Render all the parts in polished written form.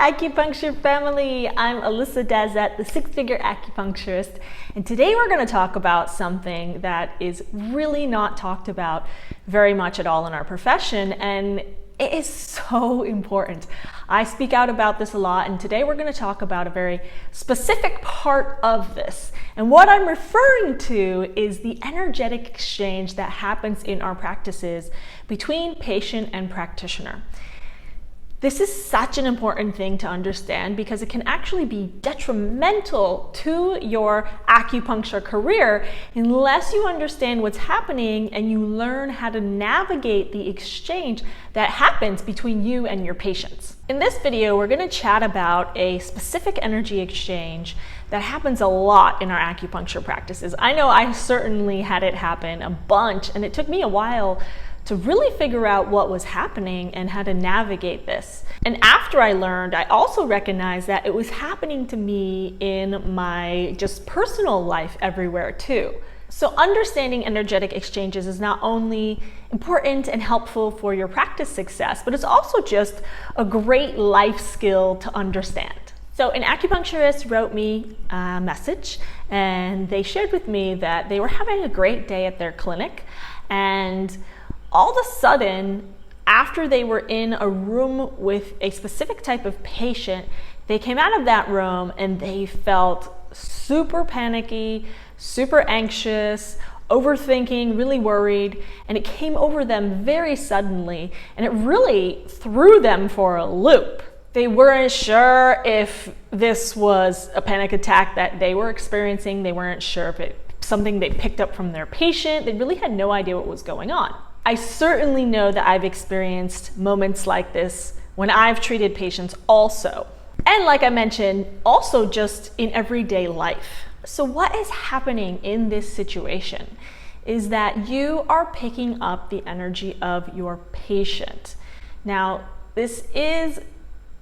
Acupuncture family. I'm Alyssadazetlac, the six-figure acupuncturist, and today we're going to talk about something that is really not talked about very much at all in our profession, and it is so important. I speak out about this a lot, and today we're going to talk about a very specific part of this. And what I'm referring to is the energetic exchange that happens in our practices between patient and practitioner. This is such an important thing to understand because it can actually be detrimental to your acupuncture career unless you understand what's happening and you learn how to navigate the exchange that happens between you and your patients. In this video, we're going to chat about a specific energy exchange that happens a lot in our acupuncture practices. I know I certainly had it happen a bunch, and it took me a while to really figure out what was happening and how to navigate this. And after I learned, I also recognized that it was happening to me in my just personal life everywhere too. So understanding energetic exchanges is not only important and helpful for your practice success, but it's also just a great life skill to understand. So an acupuncturist wrote me a message and they shared with me that they were having a great day at their clinic, and all of a sudden, after they were in a room with a specific type of patient, they came out of that room and they felt super panicky, super anxious, overthinking, really worried, and it came over them very suddenly, and it really threw them for a loop. They weren't sure if this was a panic attack that they were experiencing. They weren't sure if it was something they picked up from their patient. They really had no idea what was going on. I certainly know that I've experienced moments like this when I've treated patients also. And like I mentioned, also just in everyday life. So what is happening in this situation is that you are picking up the energy of your patient. Now, this is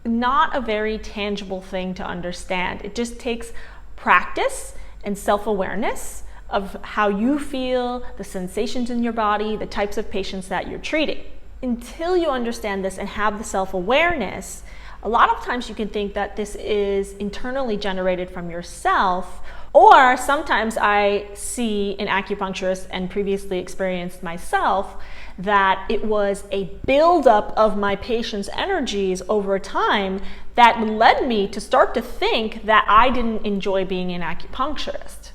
not a very tangible thing to understand. It just takes practice and self-awareness of how you feel, the sensations in your body, the types of patients that you're treating. Until you understand this and have the self-awareness, a lot of times you can think that this is internally generated from yourself, or sometimes I see in acupuncturists and previously experienced myself that it was a buildup of my patient's energies over time that led me to start to think that I didn't enjoy being an acupuncturist.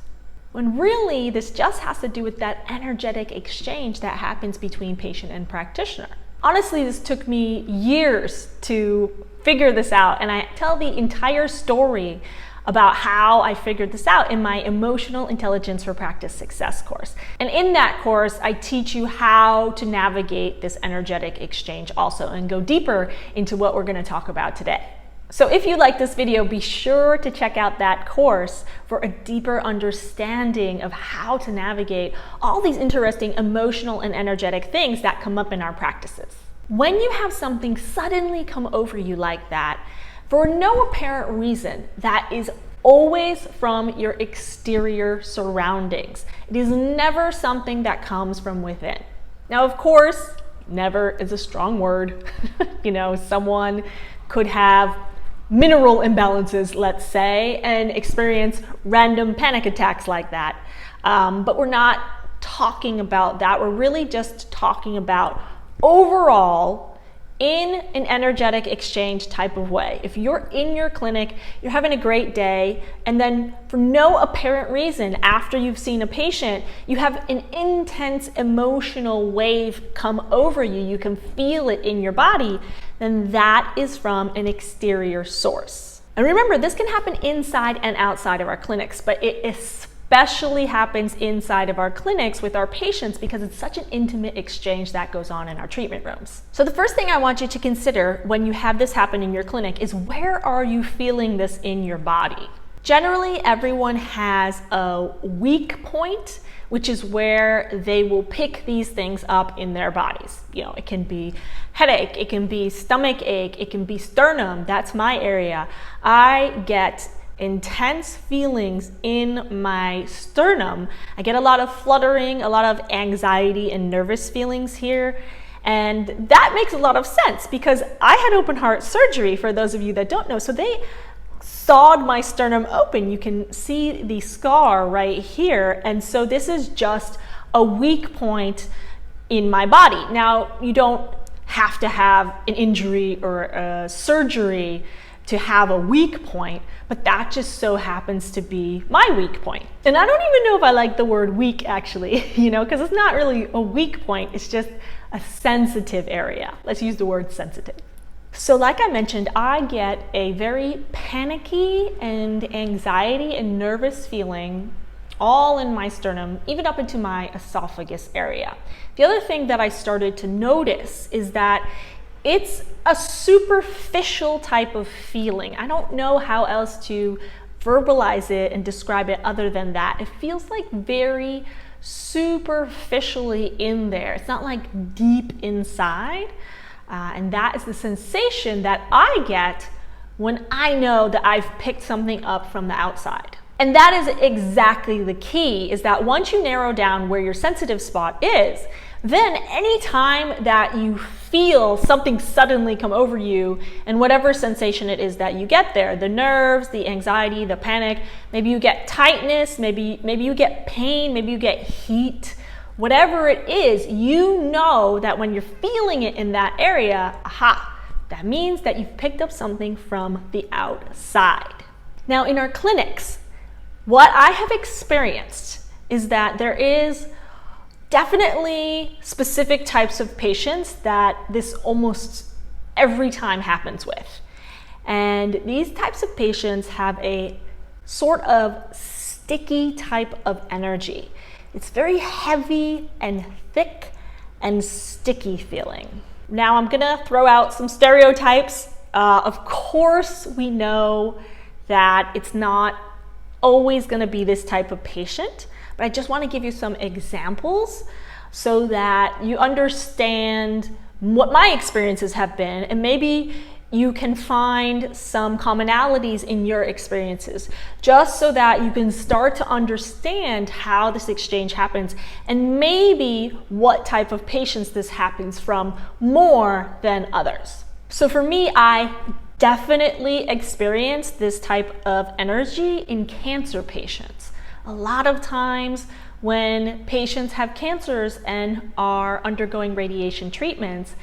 When really this just has to do with that energetic exchange that happens between patient and practitioner. Honestly, this took me years to figure this out, and I tell the entire story about how I figured this out in my Emotional Intelligence for Practice Success course. And in that course, I teach you how to navigate this energetic exchange also and go deeper into what we're going to talk about today. So if you like this video, be sure to check out that course for a deeper understanding of how to navigate all these interesting emotional and energetic things that come up in our practices. When you have something suddenly come over you like that, for no apparent reason, that is always from your exterior surroundings. It is never something that comes from within. Now, of course, never is a strong word. Someone could have mineral imbalances, let's say, and experience random panic attacks like that. But we're not talking about that. We're really just talking about overall in an energetic exchange type of way. If you're in your clinic, you're having a great day, and then for no apparent reason, after you've seen a patient, you have an intense emotional wave come over you, you can feel it in your body, then that is from an exterior source. And remember, this can happen inside and outside of our clinics, but it especially happens inside of our clinics with our patients because it's such an intimate exchange that goes on in our treatment rooms. So the first thing I want you to consider when you have this happen in your clinic is, where are you feeling this in your body? Generally, everyone has a weak point, which is where they will pick these things up in their bodies. It can be headache, it can be stomach ache, it can be sternum. That's my area. I get intense feelings in my sternum. I get a lot of fluttering, a lot of anxiety and nervous feelings here. And that makes a lot of sense because I had open heart surgery, for those of you that don't know. So they sawed my sternum open. You can see the scar right here. And so this is just a weak point in my body. Now, you don't have to have an injury or a surgery to have a weak point, but that just so happens to be my weak point. And I don't even know if I like the word weak actually, because it's not really a weak point, it's just a sensitive area. Let's use the word sensitive. So like I mentioned, I get a very panicky and anxiety and nervous feeling all in my sternum, even up into my esophagus area. The other thing that I started to notice is that it's a superficial type of feeling. I don't know how else to verbalize it and describe it other than that. It feels like very superficially in there. It's not like deep inside. And that is the sensation that I get when I know that I've picked something up from the outside. And that is exactly the key, is that once you narrow down where your sensitive spot is, then anytime that you feel something suddenly come over you, and whatever sensation it is that you get there, the nerves, the anxiety, the panic, maybe you get tightness, maybe you get pain, maybe you get heat, whatever it is, you know that when you're feeling it in that area, aha, that means that you've picked up something from the outside. Now in our clinics, what I have experienced is that there is definitely specific types of patients that this almost every time happens with. And these types of patients have a sort of sticky type of energy. It's very heavy and thick and sticky feeling. Now I'm gonna throw out some stereotypes. Of course, we know that it's not always gonna be this type of patient, but I just wanna give you some examples so that you understand what my experiences have been, and maybe you can find some commonalities in your experiences, just so that you can start to understand how this exchange happens and maybe what type of patients this happens from more than others. So for me, I definitely experienced this type of energy in cancer patients. A lot of times when patients have cancers and are undergoing radiation treatments,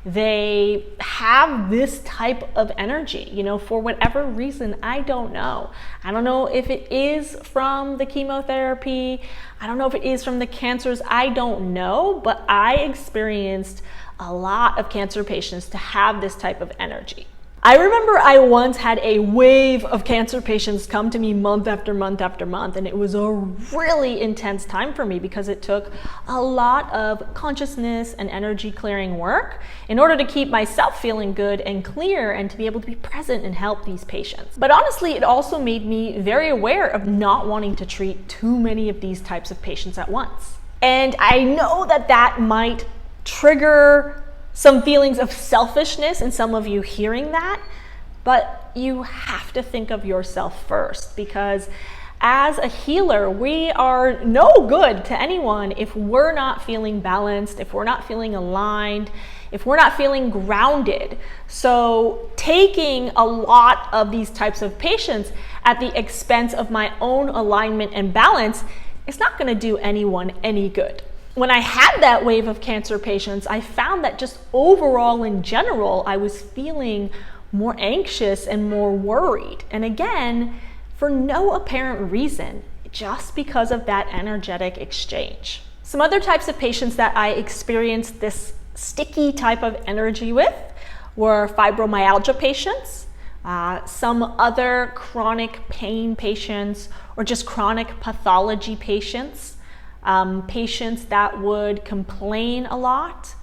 they have this type of energy, for whatever reason. I don't know. I don't know if it is from the chemotherapy. I don't know if it is from the cancers. I don't know, but I experienced a lot of cancer patients to have this type of energy. I remember I once had a wave of cancer patients come to me month after month after month, and it was a really intense time for me because it took a lot of consciousness and energy clearing work in order to keep myself feeling good and clear and to be able to be present and help these patients. But honestly, it also made me very aware of not wanting to treat too many of these types of patients at once. And I know that that might trigger some feelings of selfishness in some of you hearing that, but you have to think of yourself first, because as a healer, we are no good to anyone if we're not feeling balanced, if we're not feeling aligned, if we're not feeling grounded. So taking a lot of these types of patients at the expense of my own alignment and balance is not going to do anyone any good. When I had that wave of cancer patients, I found that just overall in general, I was feeling more anxious and more worried. And again, for no apparent reason, just because of that energetic exchange. Some other types of patients that I experienced this sticky type of energy with were fibromyalgia patients, some other chronic pain patients, or just chronic pathology patients. Patients that would complain a lot,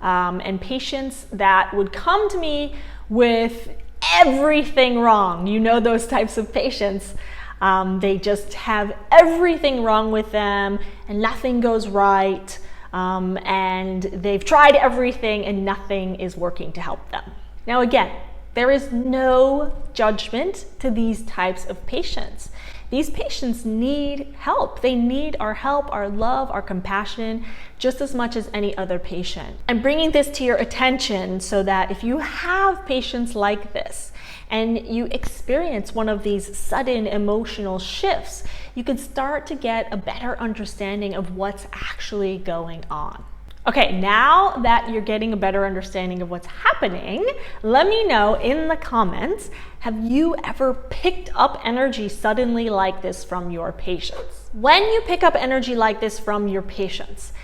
and patients that would come to me with everything wrong. Those types of patients. They just have everything wrong with them and nothing goes right, and they've tried everything and nothing is working to help them. Now again, there is no judgment to these types of patients. These patients need help. They need our help, our love, our compassion, just as much as any other patient. I'm bringing this to your attention so that if you have patients like this and you experience one of these sudden emotional shifts, you can start to get a better understanding of what's actually going on. Okay, now that you're getting a better understanding of what's happening, let me know in the comments, have you ever picked up energy suddenly like this from your patients? When you pick up energy like this from your patients,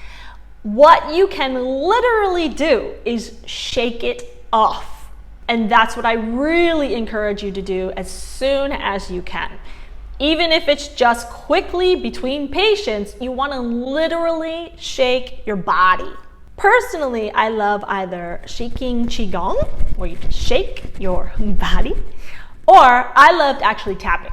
what you can literally do is shake it off. And that's what I really encourage you to do as soon as you can. Even if it's just quickly between patients, you want to literally shake your body. Personally, I love either shaking qigong, where you shake your body, or I loved actually tapping,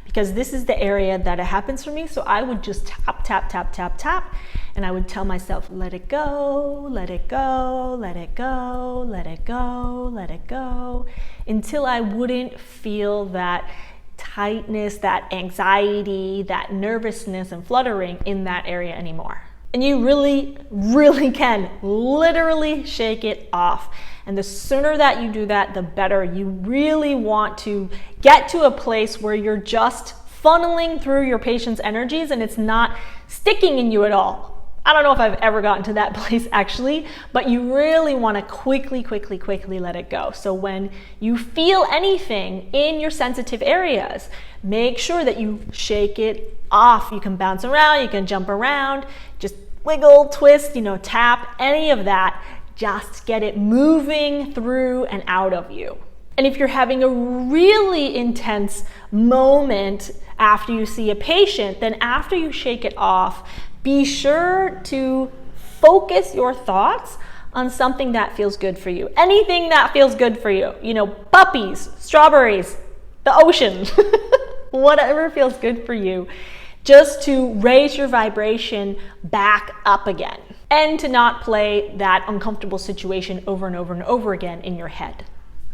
because this is the area that it happens for me. So I would just tap, tap, tap, tap, tap, and I would tell myself, let it go, let it go, let it go, let it go, let it go, until I wouldn't feel that tightness, that anxiety, that nervousness and fluttering in that area anymore. And you really, really can literally shake it off. And the sooner that you do that, the better. You really want to get to a place where you're just funneling through your patient's energies and it's not sticking in you at all. I don't know if I've ever gotten to that place actually, but you really want to quickly let it go. So when you feel anything in your sensitive areas, make sure that you shake it off. You can bounce around, you can jump around, just wiggle, twist, tap, any of that. Just get it moving through and out of you. And if you're having a really intense moment after you see a patient, then after you shake it off, be sure to focus your thoughts on something that feels good for you. Anything that feels good for you. Puppies, strawberries, the ocean, whatever feels good for you, just to raise your vibration back up again and to not play that uncomfortable situation over and over and over again in your head.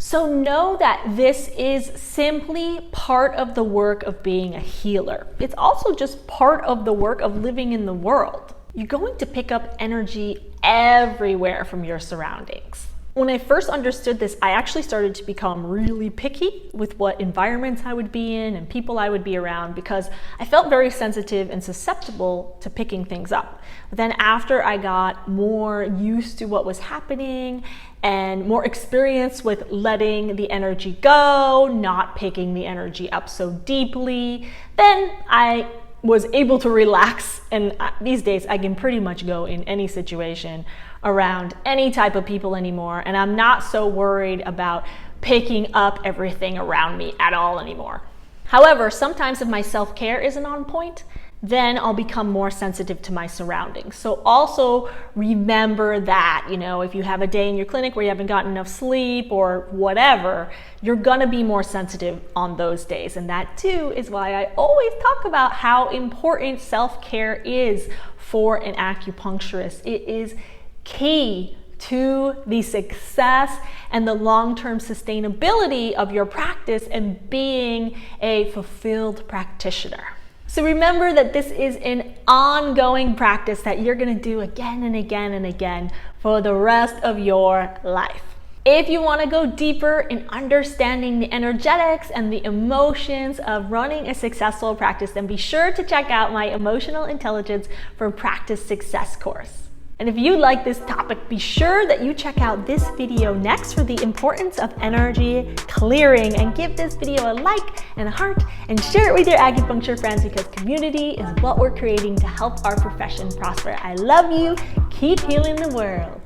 So know that this is simply part of the work of being a healer. It's also just part of the work of living in the world. You're going to pick up energy everywhere from your surroundings. When I first understood this, I actually started to become really picky with what environments I would be in and people I would be around, because I felt very sensitive and susceptible to picking things up. But then after I got more used to what was happening and more experience with letting the energy go, not picking the energy up so deeply, then I was able to relax. And these days I can pretty much go in any situation around any type of people anymore, and I'm not so worried about picking up everything around me at all anymore. However, sometimes if my self-care isn't on point, then I'll become more sensitive to my surroundings. So also remember that, if you have a day in your clinic where you haven't gotten enough sleep or whatever, you're gonna be more sensitive on those days. And that too is why I always talk about how important self-care is for an acupuncturist. It is key to the success and the long-term sustainability of your practice and being a fulfilled practitioner. So remember that this is an ongoing practice that you're going to do again and again and again for the rest of your life. If you want to go deeper in understanding the energetics and the emotions of running a successful practice, then be sure to check out my Emotional Intelligence for Practice Success course. And if you like this topic, be sure that you check out this video next for the importance of energy clearing, and give this video a like and a heart and share it with your acupuncture friends, because community is what we're creating to help our profession prosper. I love you. Keep healing the world.